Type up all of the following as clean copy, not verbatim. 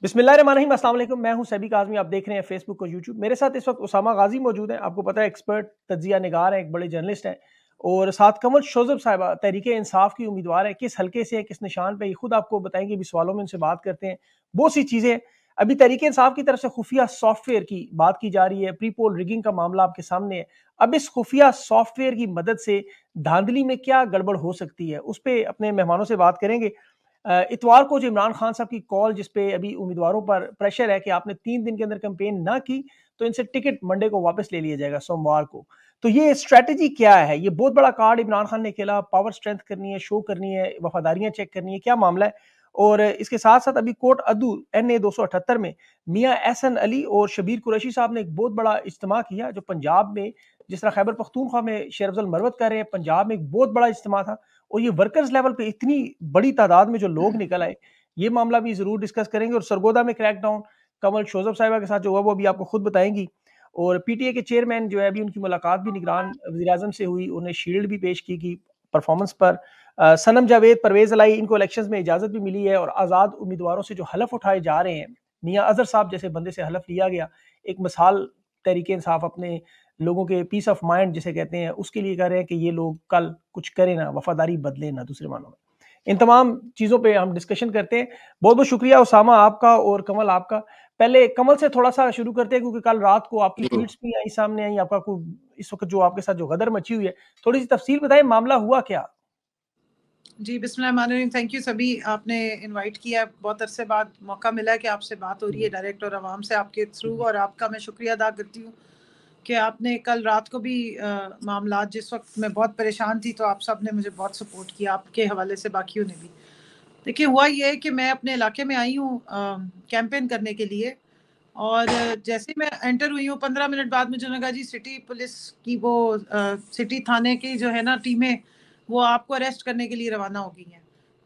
बिस्मिल्लाहिर्रहमानिर्रहीम, अस्सलाम वालेकुम। मैं हूं सैबी काज़मी। आप देख रहे हैं फेसबुक और यूट्यूब। मेरे साथ इस वक्त उसामा गाजी मौजूद हैं। आपको पता है एक्सपर्ट तज्जिया निगार हैं, एक बड़े जर्नलिस्ट हैं। और साथ कमल शोजब साहिबा तहरीक इंसाफ की उम्मीदवार है। किस हल्के से है, किस निशान पे, ये खुद आपको बताएंगे। भी सवालों में उनसे बात करते हैं। बहुत सी चीज़ें अभी तहरीक इंसाफ की तरफ से खुफिया सॉफ्टवेयर की बात की जा रही है। प्री पोल रिगिंग का मामला आपके सामने है। अब इस खुफिया सॉफ्टवेयर की मदद से धांधली में क्या गड़बड़ हो सकती है, उस पर अपने मेहमानों से बात करेंगे। इतवार को जो इमरान खान साहब की कॉल, जिसपे अभी उम्मीदवारों पर प्रेशर है कि आपने 3 दिन के अंदर कैंपेन ना की तो इनसे टिकट मंडे को वापस ले लिया जाएगा, सोमवार को। तो ये स्ट्रेटेजी क्या है? ये बहुत बड़ा कार्ड इमरान खान ने खेला। पावर स्ट्रेंथ करनी है, शो करनी है, वफादारियां चेक करनी है, क्या मामला है? और इसके साथ साथ अभी कोट अदू NA 278 में मियां एहसन अली और शबीर कुरैशी साहब ने एक बहुत बड़ा इज्तिमा किया, जो पंजाब में, जिस तरह खैबर पख्तूनख्वा में शेर अफजल मरवत कर रहे हैं, पंजाब में एक बहुत बड़ा इज्तिमा था। और ये वर्कर्स लेवल पे इतनी बड़ी तादाद में जो लोग निकल आए, ये मामला भी जरूर डिस्कस करेंगे। और सरगोदा में क्रैकडाउन कमल शोजब साहिबा के साथ जो हुआ वो भी आपको खुद बताएंगी। और PTA के चेयरमैन जो है, अभी उनकी मुलाकात भी निगरान वज़ीर आज़म से हुई, उन्हें शील्ड भी पेश की परफॉर्मेंस पर। सनम जावेद, परवेज अलाई, इनको इलेक्शंस में इजाजत भी मिली है। और आज़ाद उम्मीदवारों से जो हलफ उठाए जा रहे हैं, मियां अजहर साहब जैसे बंदे से हलफ लिया गया, एक मिसाल तहरीक इंसाफ अपने लोगों के पीस ऑफ माइंड जिसे कहते हैं, उसके लिए कह रहे हैं कि ये लोग कल कुछ करें ना, वफादारी बदले ना, दूसरे मानों में। इन तमाम चीज़ों पे हम डिस्कशन करते हैं। बहुत बहुत शुक्रिया उसामा आपका और कमल आपका। पहले कमल से थोड़ा सा शुरू करते हैं, क्योंकि कल रात को आपकी ट्वीट्स भी आई, सामने आई, आपका कोई इस वक्त जो आपके साथ जो गदर मची हुई है, थोड़ी सी तफसील बताएं, मामला हुआ क्या? जी, बिस्मिल्लाहिर्रहमानिर्रहीम। थैंक यू सभी, आपने इनवाइट किया। बहुत अरसे बाद मौका मिला कि आपसे बात हो रही है डायरेक्ट और आवाम से आपके थ्रू, और आपका मैं शुक्रिया अदा करती हूँ कि आपने कल रात को भी मामलात, जिस वक्त मैं बहुत परेशान थी, तो आप सब ने मुझे बहुत सपोर्ट किया, आपके हवाले से बाकियों ने भी। देखिए, हुआ ये है कि मैं अपने इलाके में आई हूँ कैंपेन करने के लिए, और जैसे ही मैं एंटर हुई हूँ 15 मिनट बाद मुझे लगा जी सिटी पुलिस की वो सिटी थाने की जो है ना टीमें, वो आपको अरेस्ट करने के लिए रवाना हो गई हैं।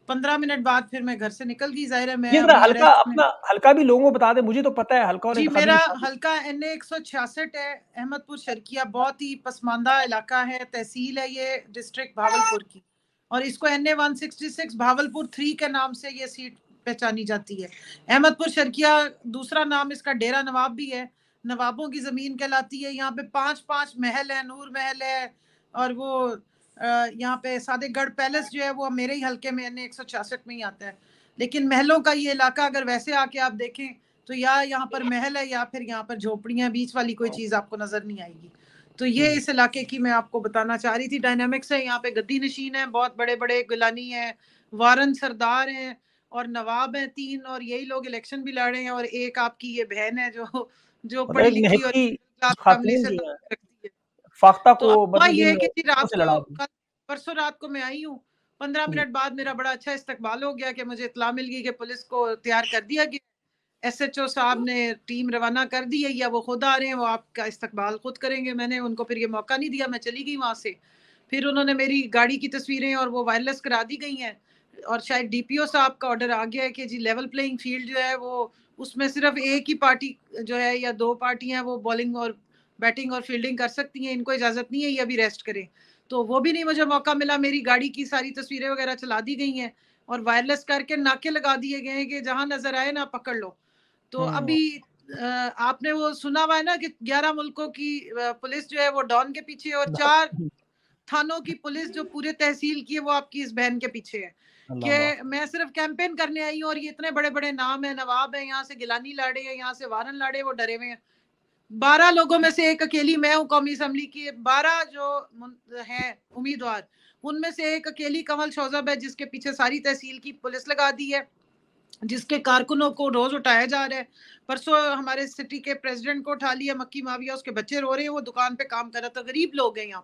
15 मिनट बाद फिर मैं घर से निकल गई। जाहिर है मैं ये जरा अभी हल्का अरेस्ट में। अपना हल्का भी लोगों को बता दें, मुझे तो पता है हल्का और जी, इंतखाबी मेरा निशान। हल्का NA 166 है, अहमदपुर शर्किया। बहुत ही पसमानदा इलाका है, तहसील है ये डिस्ट्रिक्ट भावलपुर की, और इसको NA 166 भावलपुर 3 के नाम से ये सीट पहचानी जाती है। अहमदपुर शर्किया दूसरा नाम इसका डेरा नवाब भी है, नवाबों की जमीन कहलाती है। यहाँ पे 5-5 महल है, नूर महल है, और वो यहाँ पे सादेगढ़ पैलेस जो है वो मेरे ही हल्के में NA 166 में ही आता है। लेकिन महलों का ये इलाका अगर वैसे आके आप देखें तो या यहाँ पर महल है या फिर यहाँ पर झोपड़ियाँ, बीच वाली कोई चीज़ आपको नजर नहीं आएगी। तो ये इस इलाके की मैं आपको बताना चाह रही थी। डायनामिक्स है यहाँ पे, गद्दी नशीन है, बहुत बड़े बड़े गिलानी है, वारन सरदार हैं, और नवाब हैं 3, और यही लोग इलेक्शन भी लड़ रहे हैं। और एक आपकी ये बहन है जो मतलब पढ़ी एक लिखी और महकी क्लास फैमिली खातून से जो है, ताल्लुक रखती है। फाख्ता तो को अब हुआ मतलब ये इन है कि जी लोगों रात से को लड़ा दी। परसों रात को मैं आई हूँ, 15 जी। मिनट बाद मेरा बड़ा अच्छा इस्तकबाल हो गया कि मुझे इत्तला मिल गई कि पुलिस को तैयार कर दिया गया। SHO साहब ने टीम रवाना कर दी है, या वो खुद आ रहे हैं, वो आपका इस्तकबाल खुद करेंगे। मैंने उनको फिर ये मौका नहीं दिया, मैं चली गई वहाँ से। फिर उन्होंने मेरी गाड़ी की तस्वीरें और वो वायरलेस करा दी गई हैं, और शायद DPO साहब का ऑर्डर आ गया है कि जी लेवल प्लेइंग फील्ड जो है वो, उसमें सिर्फ एक ही पार्टी जो है या 2 पार्टियां वो बॉलिंग और बैटिंग और फील्डिंग कर सकती हैं, इनको इजाज़त नहीं है ये अभी रेस्ट करें। तो वो भी नहीं मुझे मौका मिला। मेरी गाड़ी की सारी तस्वीरें वगैरह चला दी गई हैं, और वायरलेस करके नाके लगा दिए गए हैं कि जहाँ नजर आए ना पकड़ लो। तो अभी आपने वो सुना हुआ है ना कि 11 मुल्कों की पुलिस जो है वो डॉन के पीछे है, और 4 थानों की पुलिस जो पूरे तहसील की है वो आपकी इस बहन के पीछे है। अल्लाह। कि मैं सिर्फ कैंपेन करने आई हूँ, और ये इतने बड़े बड़े नाम है, नवाब है, यहाँ से गिलानी लाड़े हैं, यहाँ से वारन लाड़े, वो डरे हुए हैं। 12 लोगों में से एक अकेली मैं हूँ कौमी असम्बली की। 12 जो हैं उम्मीदवार, उनमें से एक अकेली कमल शोजब है, जिसके पीछे सारी तहसील की पुलिस लगा दी है, जिसके कारकुनों को रोज उठाया जा रहा है। परसों हमारे सिटी के प्रेसिडेंट को उठा लिया, मक्की माविया, उसके बच्चे रो रहे हैं, वो दुकान पे काम कर रहा था। गरीब लोग हैं यहाँ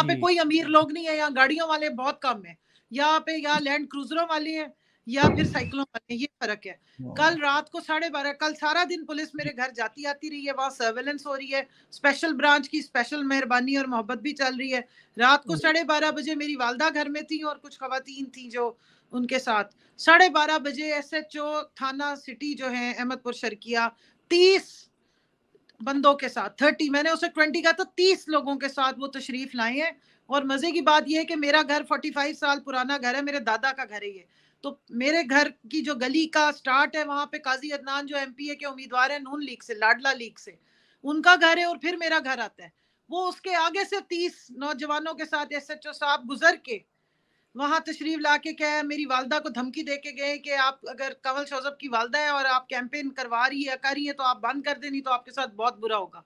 पे जी। कोई अमीर लोग नहीं है। यहाँ गाड़ियों वाले बहुत कम है, यहाँ लैंड क्रूजरों वाले हैं, या फिर साइकिलों वाले हैं, ये फर्क है। कल रात को 12:30, कल सारा दिन पुलिस मेरे घर जाती आती रही है, वहाँ सर्वेलेंस हो रही है, स्पेशल ब्रांच की स्पेशल मेहरबानी और मोहब्बत भी चल रही है। रात को 12:30 बजे मेरी वालदा घर में थी, और कुछ खवातीन थी जो उनके साथ। 12:30 बजे SHO थाना सिटी जो है अहमदपुर शर्किया 30 बंदों के साथ, 30, मैंने उसे 20 कहा, तो 30 लोगों के साथ वो तशरीफ लाए हैं। और मजे की बात यह है कि मेरा घर 45 साल पुराना घर है, मेरे दादा का घर है ये। तो मेरे घर की जो गली का स्टार्ट है वहां पे काजी अदनान जो एमपीए के उम्मीदवार है नून लीग से, लाडला लीग से, उनका घर है और फिर मेरा घर आता है। वो उसके आगे से 30 नौजवानों के साथ एसएचओ साहब गुजर के वहां तशरीफ ला के क्या है, मेरी वालदा को धमकी दे के गए कि आप अगर कंवल शोजब की वालदा है और आप कैंपेन करवा रही है कर रही है तो आप बंद कर देनी, तो आपके साथ बहुत बुरा होगा।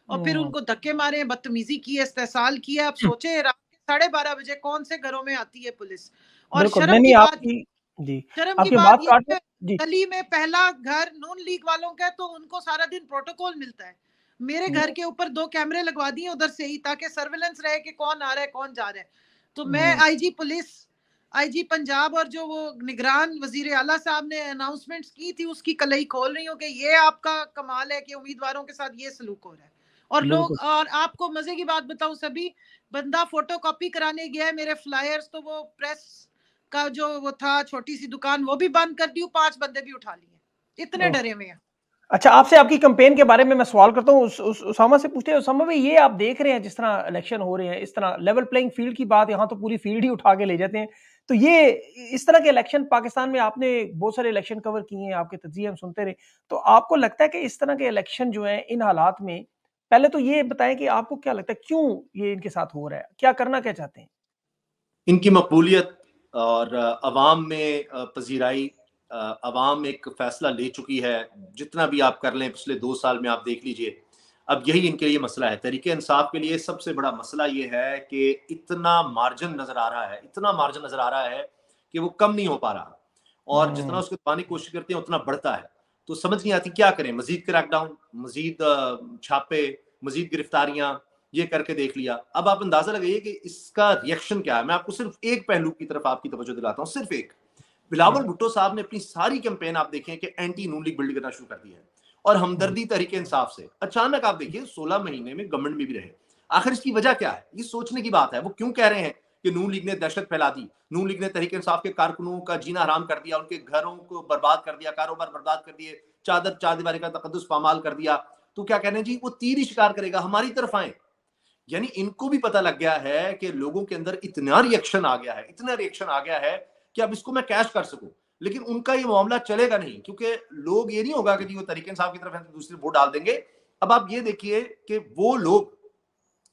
और फिर हम्म, उनको धक्के मारे, बदतमीजी की है, इस्तेसाल किया। आप सोचे रात के 12:30 बजे कौन से घरों में आती है पुलिस। और बिल्कुल। नहीं नहीं, आपकी, जी, शर्म की आपकी बात बात ये काट रहे, है, जी। गली में पहला घर नून लीग वालों का है तो उनको सारा दिन प्रोटोकॉल मिलता है। मेरे घर के ऊपर 2 कैमरे लगवा दिए उधर से ही, ताकि सर्वेलेंस रहे कि कौन आ रहा है कौन जा रहा है। तो मैं हम्म, आईजी पुलिस, आईजी पंजाब और जो वो निगरान वजीर आला साहब ने अनाउंसमेंट्स की थी उसकी कलई खोल रही हूँ कि ये आपका कमाल है कि उम्मीदवारों के साथ ये सलूक हो रहा है। और लोग, बिल्कुल। और आपको मजे की बात बताऊं, सभी बंदा फोटो कॉपी कराने गया है मेरे फ्लायर्स, तो वो प्रेस का जो वो था छोटी सी दुकान वो भी बंद कर दी, 5 बंदे भी उठा लिए, इतने ओह, डरे हुए हैं। अच्छा, आपसे आपकी कैंपेन के बारे में मैं सवाल करता हूँ। उस उसामा से पूछते हैं, उसामा भाई, ये आप देख रहे हैं जिस तरह इलेक्शन हो रहे हैं, इस तरह लेवल प्लेइंग फील्ड की बात, यहाँ तो पूरी फील्ड ही उठा के ले जाते हैं। तो ये इस तरह के इलेक्शन पाकिस्तान में आपने बहुत सारे इलेक्शन कवर किए हैं, आपके तज्जिए हम सुनते रहे। तो आपको लगता है कि इस तरह के इलेक्शन जो है इन हालात में, पहले तो ये बताएं कि आपको क्या लगता है क्यों ये इनके साथ हो रहा है, क्या करना क्या चाहते हैं? इनकी मकबूलियत और अवाम में पजीराई, अवाम एक फैसला ले चुकी है। जितना भी आप कर लें पिछले 2 साल में आप देख लीजिए, अब यही इनके लिए मसला है। तहरीक इंसाफ के लिए सबसे बड़ा मसला ये है कि इतना मार्जिन नजर आ रहा है, इतना मार्जिन नजर आ रहा है कि वो कम नहीं हो पा रहा, और जितना हम्म, उसको दबाने की कोशिश करते हैं उतना बढ़ता है। तो समझ नहीं आती क्या करें, मजीद क्रैकडाउन, मजीद छापे, मजीद गिरफ्तारियां, ये करके देख लिया। अब आप अंदाजा लगाइए कि इसका रिएक्शन क्या है। मैं आपको सिर्फ एक पहलू की तरफ आपकी तवज्जो दिलाता हूँ, सिर्फ एक। बिलावल हम्म, भुट्टो साहब ने अपनी सारी कैंपेन आप देखें कि एंटी नून लीग बिल्ड करना शुरू कर दी है, और हमदर्दी तहरीक इंसाफ से अचानक आप देखिए 16 महीने में गवर्नमेंट में भी रहे। आखिर इसकी वजह क्या है, ये सोचने की बात है। वो क्यों कह रहे हैं कि नून लीग ने दहशत फैला दी, नून लीग ने तहरीक इंसाफ के कारकुनों का जीना हराम कर दिया, उनके घरों को बर्बाद कर दिया, कारोबार बर्बाद कर दिए, चादर चार दीवारी का तकद्दुस पामाल कर दिया। तो क्या कह रहे हैं जी, वो तीर ही शिकार करेगा, हमारी तरफ आए। यानी इनको भी पता लग गया है कि लोगों के अंदर इतना रिएक्शन आ गया है, इतना रिएक्शन आ गया है कि अब इसको मैं कैश कर सकूं। लेकिन उनका ये मामला चलेगा नहीं, क्योंकि लोग ये नहीं होगा कि जी वो तरीके साहब की तरफ है तो दूसरे वोट डाल देंगे। अब आप ये देखिए कि वो लोग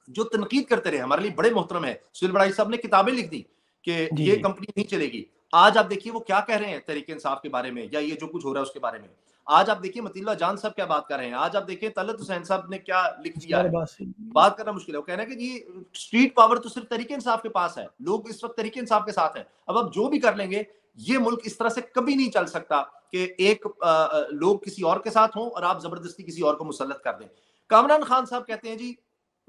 जो तनकीद करते रहे, हमारे लिए बड़े मोहतरम है, सुहेल बड़ाई साहब ने किताबें लिख दी कि जी ये जी, कंपनी नहीं चलेगी। आज आप देखिए वो क्या कह रहे हैं तरीके इंसाफ के बारे में, या ये जो कुछ हो रहा है उसके बारे में। आज आप देखिए मतीला जान साहब क्या बात कर रहे हैं, आज आप देखिए तलत हुसैन साहब ने क्या लिख दिया है। जबरदस्त। बात करना मुश्किल है। वो कह रहे हैं कि जी स्ट्रीट पावर तो सिर्फ तरीके इंसाफ के पास है, लोग इस वक्त तरीके इंसाफ के साथ हैं। अब आप जो भी कर लेंगे, ये मुल्क इस तरह से कभी नहीं चल सकता कि एक लोग किसी और के साथ हों और आप जबरदस्ती किसी और को मुसल्लत कर दें। कामरान खान साहब कहते हैं जी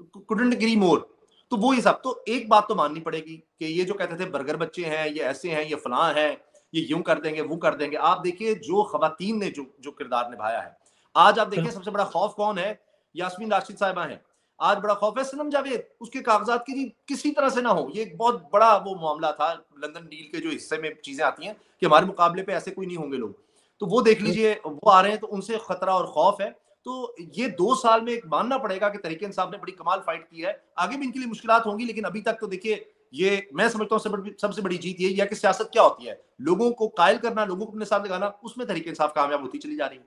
कुडंट एग्री मोर। तो वो ही सब, तो एक बात तो माननी पड़ेगी कि ये जो कहते थे बर्गर बच्चे हैं, ये ऐसे हैं, ये फलां हैं, ये यूं कर देंगे वो कर देंगे। आप देखिए जो खवातीन ने जो जो किरदार निभाया है। आज आप देखिए बिल्कुल। सबसे बड़ा खौफ कौन है, यास्मीन राशिद साहिबा है। आज बड़ा खौफ है सनम जावेद, उसके कागजात की किसी तरह से ना हो। ये एक बहुत बड़ा वो मामला था लंदन डील के जो हिस्से में चीजें आती हैं कि हमारे मुकाबले पे ऐसे कोई नहीं होंगे लोग। तो वो देख लीजिए वो आ रहे हैं, तो उनसे खतरा और खौफ है। तो ये 2 साल में एक मानना पड़ेगा कि तरीके इंसाफ ने बड़ी कमाल फाइट की है। आगे भी इनके लिए मुश्किलात होंगी, लेकिन अभी तक तो देखिए ये मैं समझता हूँ सबसे बड़ी जीत ये है कि सियासत क्या होती है, लोगों को कायल करना, लोगों को अपने साथ लगाना, उसमें तरीके इंसाफ कामयाब होती चली जा रही है।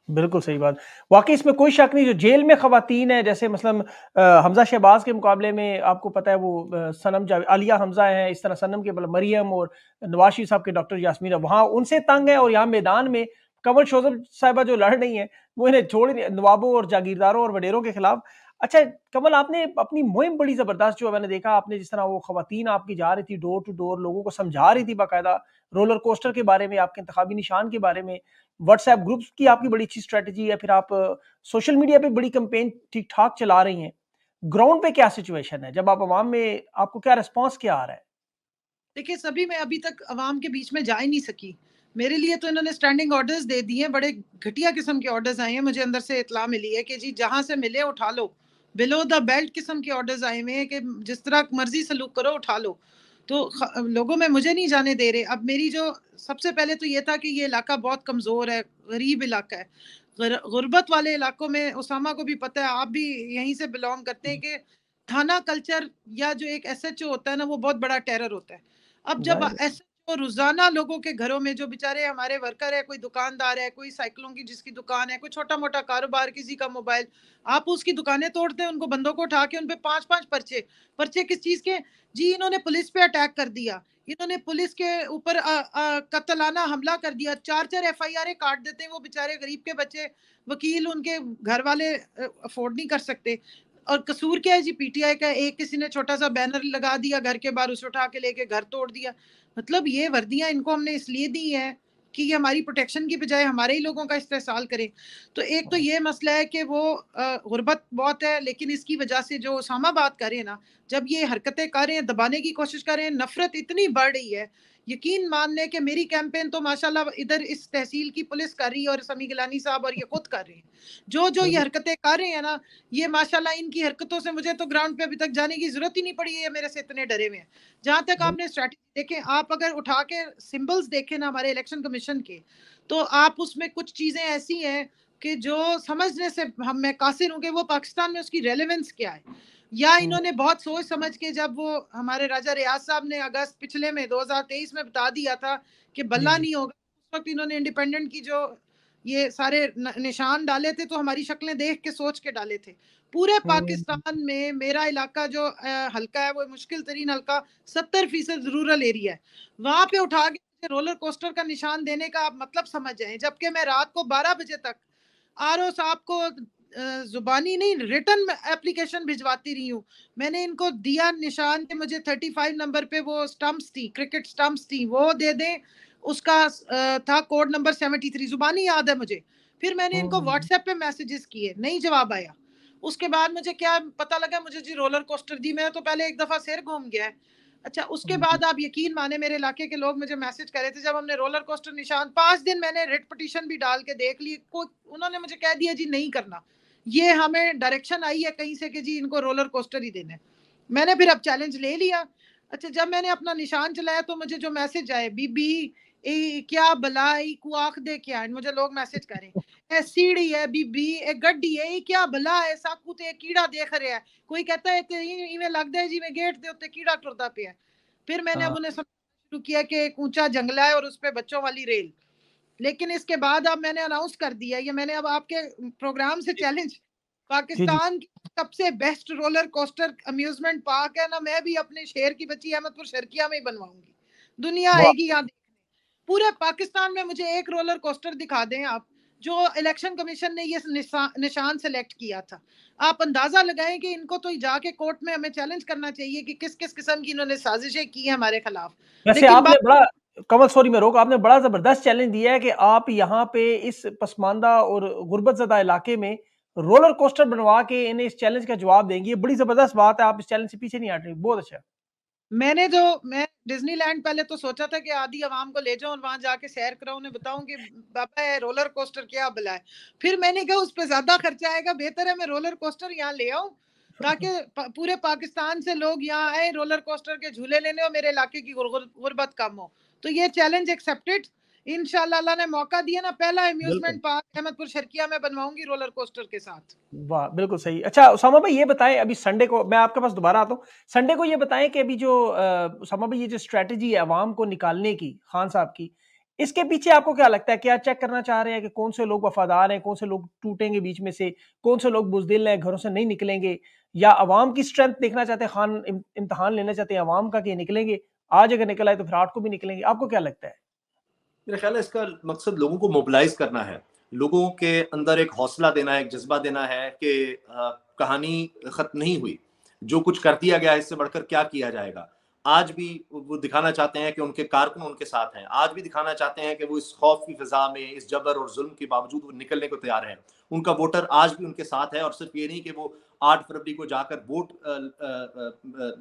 बिल्कुल सही बात। वाक़ई इसमें कोई शक नहीं, जो जेल में ख़वातीन हैं, जैसे मसलन हमज़ा शहबाज़ के मुकाबले में आपको पता है वो सनम जाव आलिया हमज़ा हैं, इस तरह सनम के मतलब मरियम और नवाज़ शरीफ साहब के डॉक्टर यास्मीन, वहाँ उनसे तंग है, और यहाँ मैदान में कंवल शोज़ब साहिबा जो लड़ रही हैं, वो इन्हें छोड़ ही नहीं, नवाबों और जागीरदारों और वडेरों के खिलाफ। अच्छा कमल, आपने अपनी मुहिम बड़ी ज़बरदस्त जो है मैंने देखा, आपने जिस तरह वो ख़वातीन आपकी जा रही थी डोर टू डोर, लोगों को समझा रही थी बाकायदा, रोलर कोस्टर के बारे में, आपके इंतखाबी निशान के बारे में, व्हाट्सएप ग्रुप्स की आपकी बड़ी अच्छी स्ट्रेटजी है, फिर आप सोशल मीडिया पे बड़ी कैंपेन ठीक-ठाक चला रही हैं। ग्राउंड पे क्या सिचुएशन है? जब आप अवाम में, आपको क्या रिस्पॉन्स क्या आ रहा है? देखिए सभी, मैं अभी तक अवाम के बीच में जा ही नहीं सकी। मेरे लिए तो इन्होंने स्टैंडिंग ऑर्डर्स दे दिए हैं, बड़े घटिया किस्म के ऑर्डर्स आए हैं। मुझे अंदर से इत्तला मिली है कि जी जहां से मिले उठा लो, बिलो द बेल्ट किस्म के ऑर्डर्स आए हुए हैं कि जिस तरह मर्जी सलूक करो उठा लो। तो लोगों में मुझे नहीं जाने दे रहे। अब मेरी जो, सबसे पहले तो ये था कि ये इलाका बहुत कमजोर है, गरीब इलाका है। गुर्बत वाले इलाकों में, उसामा को भी पता है, आप भी यहीं से बिलोंग करते हैं, कि थाना कल्चर या जो एक एसएचओ होता है ना, वो बहुत बड़ा टेरर होता है। अब जब ज़ाहिर है। तो रोजाना लोगों के घरों में जो बेचारे हमारे वर्कर है, कोई दुकानदार है, कोई साइकिलों की जिसकी दुकान है, कोई छोटा मोटा कारोबार, किसी का मोबाइल, आप उसकी दुकानें तोड़ते हैं, उनको बंदों को उठा के उन पे 5-5 पर्चे। पर्चे किस चीज के? जी इन्होंने पुलिस पे अटैक कर दिया, इन्होंने पुलिस के ऊपर कत्लाना हमला कर दिया, 4-4 FIR काट देते हैं वो बेचारे गरीब के बच्चे, वकील उनके घर वाले अफोर्ड नहीं कर सकते। और कसूर क्या है जी PTI का? एक किसी ने छोटा सा बैनर लगा दिया घर के बाहर, उसे उठा के लेके घर तोड़ दिया। मतलब ये वर्दियां इनको हमने इसलिए दी है कि ये हमारी प्रोटेक्शन की बजाय हमारे ही लोगों का इस्तेमाल करें। तो एक तो ये मसला है कि वो गुर्बत बहुत है, लेकिन इसकी वजह से जो उसामा बात कर रहे हैं ना, जब ये हरकतें कर रहे हैं, दबाने की कोशिश कर रहे हैं, नफरत इतनी बढ़ रही है, यकीन मान लें कि मेरी कैंपेन तो माशाल्लाह इधर इस तहसील की पुलिस कर रही है और समी गिलानी साहब और ये खुद कर रहे हैं। जो जो ये हरकतें कर रहे हैं ना, ये माशाल्लाह इनकी हरकतों से मुझे तो ग्राउंड पे अभी तक जाने की जरूरत ही नहीं पड़ी है, मेरे से इतने डरे हुए हैं। जहां तक आपने स्ट्रैटेजी देखें, आप अगर उठा के सिंबल्स देखें ना हमारे इलेक्शन कमीशन के, तो आप उसमें कुछ चीजें ऐसी हैं कि जो समझने से मैं कासिर हूं कि वो पाकिस्तान में उसकी रेलेवेंस क्या है। या इन्होंने बहुत सोच समझ के, जब वो हमारे राजा रियाज साहब ने अगस्त पिछले में 2023 में बता दिया था कि बल्ला नहीं होगा, उस वक्त इन्होंने इंडिपेंडेंट की जो ये सारे निशान डाले थे, तो हमारी शक्लें देख के सोच के डाले थे। पूरे पाकिस्तान में मेरा इलाका जो हल्का है, वो मुश्किल तरीन हल्का 70% रूरल एरिया है, वहां पे उठा के रोलर कोस्टर का निशान देने का आप मतलब समझ जाए। जबकि मैं रात को 12 बजे तक RO साहब को जुबानी नहीं रिटर्न एप्लीकेशन भिजवाती रही हूँ। मैंने इनको दिया निशान के मुझे 35 नंबर पे वो स्टंप्स थी, क्रिकेट स्टंप्स थी, वो दे दें। उसका था कोड नंबर 73, जुबानी याद है मुझे। फिर मैंने इनको व्हाट्सएप पे मैसेजेस किए, नहीं जवाब आया। उसके बाद मुझे क्या पता लगा, मुझे जी रोलर कोस्टर दी, मैं तो पहले एक दफा सिर घूम गया है। अच्छा, उसके बाद आप यकीन माने मेरे इलाके के लोग मुझे मैसेज कर रहे थे, जब हमने रोलर कोस्टर निशान 5 दिन मैंने रिट पिटीशन भी डाल के देख ली, कोई उन्होंने मुझे कह दिया जी नहीं करना, ये हमें डायरेक्शन आई है कहीं से कि जी इनको रोलर कोस्टर ही देना है। मैंने फिर अब चैलेंज ले लिया। अच्छा, जब मैंने अपना निशान चलाया तो मुझे जो मैसेज आए, बीबी क्या बलाई को आख दे क्या, मुझे लोग मैसेज करें ए सीढ़ी है बीबी, ए गड्डी है, ये क्या भला है, साकू ते कीड़ा देख रहा है, कोई कहता है ते इवें लगदा है जिवें गेट दे उत्ते कीड़ा टुरदा पिया। फिर मैंने अब उन्हें समझाना शुरू किया कि एक ऊंचा जंगला है और उस पे बच्चों वाली रेल। लेकिन इसके बाद अब मैंने अनाउंस कर दिया, ये मैंने अब आपके प्रोग्राम से चैलेंज, पाकिस्तान की सबसे best roller coaster amusement park है ना, मैं भी अपने शहर की बच्ची अहमदपुर शर्किया में ही बनवाऊंगी। दुनिया आएगी यहाँ देखने, पूरे पाकिस्तान में मुझे एक रोलर कोस्टर दिखा दें आप, जो इलेक्शन कमीशन ने ये निशान सेलेक्ट किया था। आप अंदाजा लगाएं कि इनको तो जाके कोर्ट में हमें चैलेंज करना चाहिए कि किस किस किस्म की इन्होंने साजिशें की है हमारे खिलाफ। वैसे आपने बड़ा कमल, सॉरी मैं रोक, आपने बड़ा जबरदस्त चैलेंज दिया है कि आप यहाँ पे इस पसमानदा और गुर्बत ज़दा इलाके में रोलर कोस्टर बनवा के इन्हें इस चैलेंज का जवाब देंगे। ये बड़ी जबरदस्त बात है, आप इस चैलेंज से पीछे नहीं हट रही, बहुत अच्छा। मैं डिज्नीलैंड पहले तो सोचा था कि आधी आवाम को ले जाऊं और वहां जाके सैर कराऊं, उन्हें बताऊं कि बाबा है रोलर कोस्टर क्या भला है। फिर मैंने कहा उस पर ज्यादा खर्चा आएगा, बेहतर है मैं रोलर कोस्टर यहाँ ले आऊं, ताकि पूरे पाकिस्तान से लोग यहाँ आए रोलर कोस्टर के झूले लेने और मेरे इलाके की गुर्बत कम हो। तो ये चैलेंज एक्सेप्टेड। इंशाल्लाह अल्लाह ने मौका दिया ना, पहला अम्यूजमेंट पार्क अहमदपुर शर्किया में बनवाऊंगी रोलर कोस्टर के साथ। वाह, बिल्कुल सही। अच्छा उसामा भाई ये बताएं, अभी संडे को मैं आपके पास दोबारा आता हूँ, संडे को ये बताएं कि अभी जो उसामा भाई ये जो स्ट्रेटजी है अवाम को निकालने की खान साहब की, इसके पीछे आपको क्या लगता है? क्या चेक करना चाह रहे हैं कि कौन से लोग वफादार हैं, कौन से लोग टूटेंगे बीच में से, कौन से लोग बुजदिल हैं, घरों से नहीं निकलेंगे, या अवाम की स्ट्रेंथ देखना चाहते हैं, खान इम्तिहान लेना चाहते हैं अवाम का कि निकलेंगे, आज अगर निकल आए तो फिर 8 को भी निकलेंगे? आपको क्या लगता है? मेरा ख्याल है इसका मकसद लोगों को मोबिलाइज करना है, लोगों के अंदर एक हौसला देना है, एक जज्बा देना है कि कहानी खत्म नहीं हुई, जो कुछ कर दिया गया इससे बढ़कर क्या किया जाएगा। आज भी वो दिखाना चाहते हैं कि उनके कारकुन उनके साथ हैं, आज भी दिखाना चाहते हैं कि वो इस खौफ की फिजा में, इस जबर और जुल्म के बावजूद वो निकलने को तैयार हैं। उनका वोटर आज भी उनके साथ है, और सिर्फ ये नहीं कि वो 8 फरवरी को जाकर वोट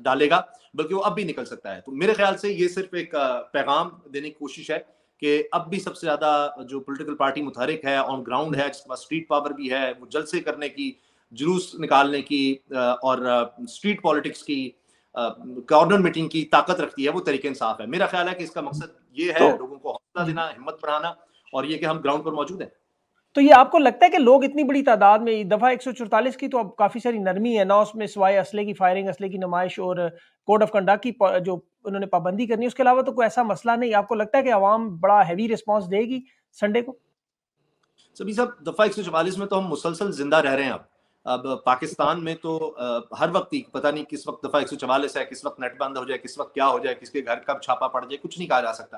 डालेगा, बल्कि वो अब भी निकल सकता है। तो मेरे ख्याल से ये सिर्फ एक पैगाम देने की कोशिश है कि अब भी सबसे ज्यादा जो पॉलिटिकल पार्टी मुतहरिक है, ऑन ग्राउंड है, जिसके पास स्ट्रीट पावर भी है, वो जलसे करने की, जुलूस निकालने की और स्ट्रीट पॉलिटिक्स की, कॉर्नर मीटिंग की ताकत रखती है, वो तरीके इंसाफ है। मेरा ख्याल है कि इसका मकसद ये है लोगों को हौसला देना, हिम्मत बढ़ाना, और ये कि हम ग्राउंड पर मौजूद हैं। तो ये आपको लगता है कि लोग इतनी बड़ी तादाद में, दफ़ा 144 की तो अब काफ़ी सारी नरमी है ना, उसमें सिवाय असले की फायरिंग, असले की नुमाइश और कोड ऑफ कंडक्ट की जो उन्होंने पाबंदी करनी है, उसके अलावा तो कोई ऐसा मसला नहीं। आपको लगता है कि अवाम बड़ा हैवी रिस्पॉन्स देगी संडे को? सभी सब दफा 144 में तो हम मुसलसल जिंदा रह रहे हैं। अब पाकिस्तान में तो हर वक्त ही पता नहीं किस वक्त दफा 144 है, किस वक्त नेट बंद हो जाए, किस वक्त क्या हो जाए, किसके घर कब छापा पड़ जाए, कुछ नहीं कहा जा सकता।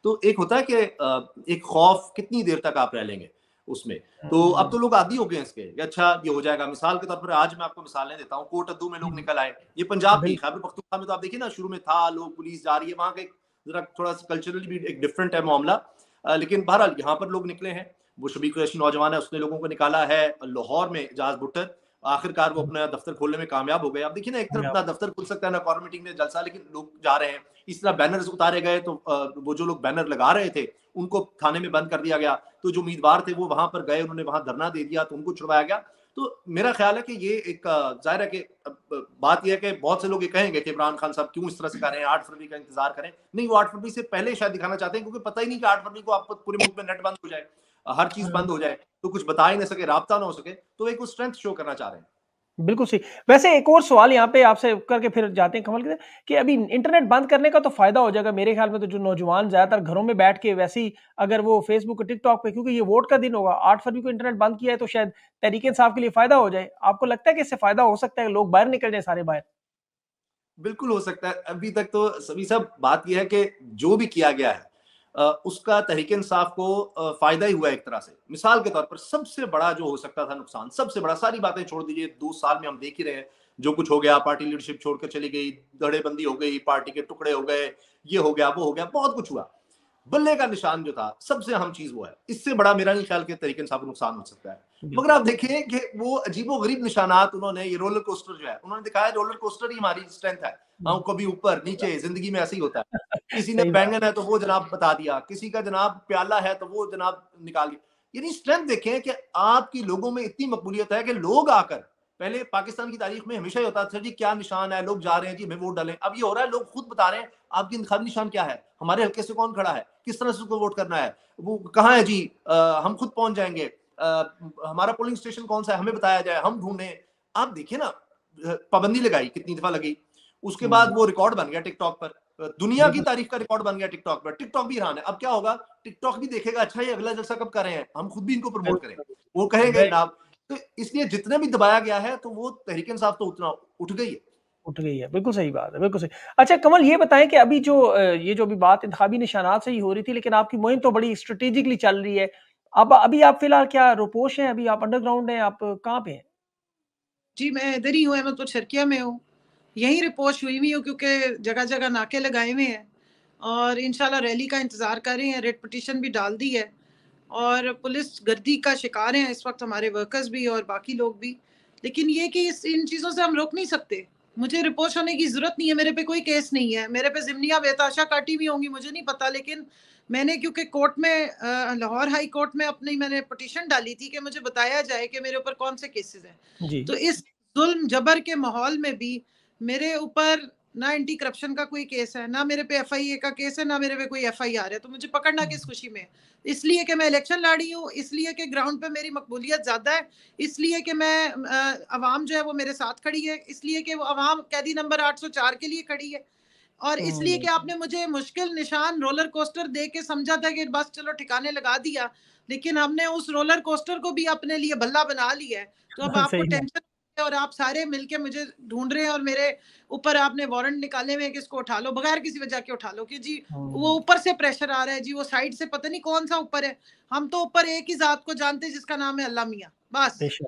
तो एक होता है कि एक खौफ कितनी देर तक आप रह लेंगे उसमें। तो अब तो लोग आदी हो गए हैं इसके कि अच्छा ये हो जाएगा। मिसाल के तौर पर आज मैं आपको मिसालें देता हूँ, कोट अद्दू में लोग निकल आए, ये पंजाब की खैबर पख्तूनख्वा में तो आप देखिए ना, शुरू में था लोग, पुलिस जा रही है, वहां का जरा थोड़ा सा कल्चरली भी एक डिफरेंट है मामला। लेकिन बहरहाल यहाँ पर लोग निकले हैं। वो शबी कुरैशी नौजवान है, उसने लोगों को निकाला है। लाहौर में एजाज भुट्टर आखिरकार वो अपना दफ्तर खोलने में कामयाब हो गए। अब देखिए ना, एक तरफ अपना दफ्तर खुल सकता है ना, कॉर्पोरेट मीटिंग में जलसा, लेकिन लोग जा रहे हैं। इस तरह बैनर्स उतारे गए, तो वो जो लोग बैनर लगा रहे थे उनको थाने में बंद कर दिया गया। तो जो उम्मीदवार थे वो वहां पर गए, उन्होंने वहां धरना दे दिया, तो उनको छुड़वाया गया। तो मेरा ख्याल है कि ये एक जाहिर है कि बात यह है कि बहुत से लोग ये कहेंगे कि इमरान खान साहब क्यों इस तरह से कर रहे हैं, 8 फरवरी का इंतजार करें। नहीं, वो 8 फरवरी से पहले शायद दिखाना चाहते हैं, क्योंकि पता ही नहीं कि 8 फरवरी को आप पूरे मुल्क में नेट बंद हो जाए, हर चीज बंद हो जाए, तो कुछ बता ही ना सके, राब्ता ना हो सके, तो एक वो स्ट्रेंथ शो करना चाह रहे हैं। बिल्कुल सही। वैसे एक और सवाल यहाँ पे आपसे करके फिर जाते हैं कमल के, कि अभी इंटरनेट बंद करने का तो फायदा हो जाएगा मेरे ख्याल में, तो जो नौजवान ज्यादातर घरों में बैठ के वैसे ही अगर वो फेसबुक टिकटॉक पे, क्योंकि ये वोट का दिन होगा, 8 फरवरी को इंटरनेट बंद किया है तो शायद तहरीक इंसाफ के लिए फायदा हो जाए। आपको लगता है कि इससे फायदा हो सकता है, लोग बाहर निकल जाए सारे बाहर? बिल्कुल हो सकता है। अभी तक तो सभी सब बात यह है कि जो भी किया गया है उसका तहरीक इंसाफ को फायदा ही हुआ एक तरह से। मिसाल के तौर पर सबसे बड़ा जो हो सकता था नुकसान, सबसे बड़ा, सारी बातें छोड़ दीजिए, 2 साल में हम देख ही रहे हैं जो कुछ हो गया। पार्टी लीडरशिप छोड़कर चली गई, धड़ेबंदी हो गई, पार्टी के टुकड़े हो गए, ये हो गया, वो हो गया, बहुत कुछ हुआ। बल्ले का निशान जो था, सबसे अहम चीज वो है। इससे बड़ा मेरा नहीं ख्याल कि तहरीक इंसाफ को नुकसान हो सकता है। मगर आप देखिए कि वो अजीबो-गरीब निशानात उन्होंने, ये रोलर कोस्टर जो है, उन्होंने दिखाया रोलर कोस्टर ही हमारी स्ट्रेंथ है। हम कभी ऊपर नीचे, जिंदगी में ऐसे ही होता है। किसी ने सही बात। बैंगन है तो वो जनाब बता दिया, किसी का जनाब प्याला है तो वो जनाब निकाल दिया। यानी स्ट्रेंथ देखें कि आपकी लोगों में इतनी मकबूलियत है कि लोग आकर, पहले पाकिस्तान की तारीख में हमेशा ही होता था जी क्या निशान है, लोग जा रहे हैं जी हमें वोट डालें। अब ये हो रहा है लोग खुद बता रहे हैं आपकी इंतखाबी निशान क्या है, हमारे हल्के से कौन खड़ा है, किस तरह से उसको वोट करना है, वो कहाँ है जी, हम खुद पहुंच जाएंगे, हमारा पोलिंग स्टेशन कौन सा है हमें बताया जाए, हम ढूंढें। आप देखिए ना, पाबंदी लगाई, कितनी दफा लगी, उसके बाद वो रिकॉर्ड बन गया टिकटॉक पर, दुनिया की बिल्कुल तारीख का रिकॉर्ड बन गया टिकटॉक पर। टिकटॉक भी हैरान है, अब क्या होगा, टिकटॉक भी देखेगा अच्छा ये अगला जलसा कब कर रहे हैं, हम खुद भी इनको प्रमोट करें, वो कहेंगे जनाब। तो इसलिए जितना भी दबाया गया है तो वो तहरीक इंसाफ तो उतना उठ गई है। उठ गई है, बिल्कुल सही बात है, बिल्कुल सही। अच्छा कमल, ये बताएं कि अभी जो ये जो अभी बात इंतखाबी निशानात से ही हो रही थी, लेकिन आपकी मुहिम तो बड़ी स्ट्रेटेजिकली चल रही है। अब अभी आप फिलहाल क्या रोपोश हैं, अभी आप अंडरग्राउंड हैं, आप कहाँ पे हैं? जी मैं इधर ही हूँ, अहमदपुर शर्किया में हूँ। यहीं रिपोर्ट हुई हुई हूँ क्योंकि जगह जगह नाके लगाए हुए हैं और इंशाल्लाह रैली का इंतजार कर रहे हैं। रेड पिटीशन भी डाल दी है और पुलिस गर्दी का शिकार हैं इस वक्त, हमारे वर्कर्स भी और बाकी लोग भी। लेकिन ये कि इन चीज़ों से हम रोक नहीं सकते। मुझे रिपोर्ट होने की ज़रूरत नहीं है, मेरे पे कोई केस नहीं है, मेरे पे ज़िम्निया बेताशा काटी भी होंगी मुझे नहीं पता। लेकिन मैंने क्योंकि कोर्ट में लाहौर हाई कोर्ट में अपनी मैंने पिटीशन डाली थी कि मुझे बताया जाए कि मेरे ऊपर कौन से केसेस हैं। जी। तो इस जुल्म जबर के माहौल में भी मेरे ऊपर ना एंटी करप्शन का कोई केस है, ना मेरे पे एफआईए का केस है, ना मेरे पे कोई एफआईआर है। तो मुझे पकड़ना किस खुशी में? इसलिए कि मैं इलेक्शन लड़ी हूँ, इसलिए कि ग्राउंड पे मेरी मकबूलियत ज़्यादा है, इसलिए कि मैं अवाम जो है वो मेरे साथ खड़ी है, इसलिए कि वो अवाम कैदी नंबर 804 के लिए खड़ी है और इसलिए कि आपने मुझे मुश्किल निशान रोलर कोस्टर दे के समझा था कि बस चलो ठिकाने लगा दिया, लेकिन हमने उस रोलर कोस्टर को भी अपने लिए बल्ला बना लिया है। तो अब आपको सही बात। टेंशन और आप सारे मिलके मुझे ढूंढ रहे हैं और मेरे ऊपर आपने वारंट निकाले हुए हैं कि इसको उठा लो, बगैर किसी वजह के उठा लो कि जी वो ऊपर से प्रेशर आ रहा है, जी वो साइड से पता नहीं कौन सा ऊपर है। हम तो ऊपर एक ही जात को जानते हैं जिसका नाम है अल्लाह मियाँ, बस। बेशक।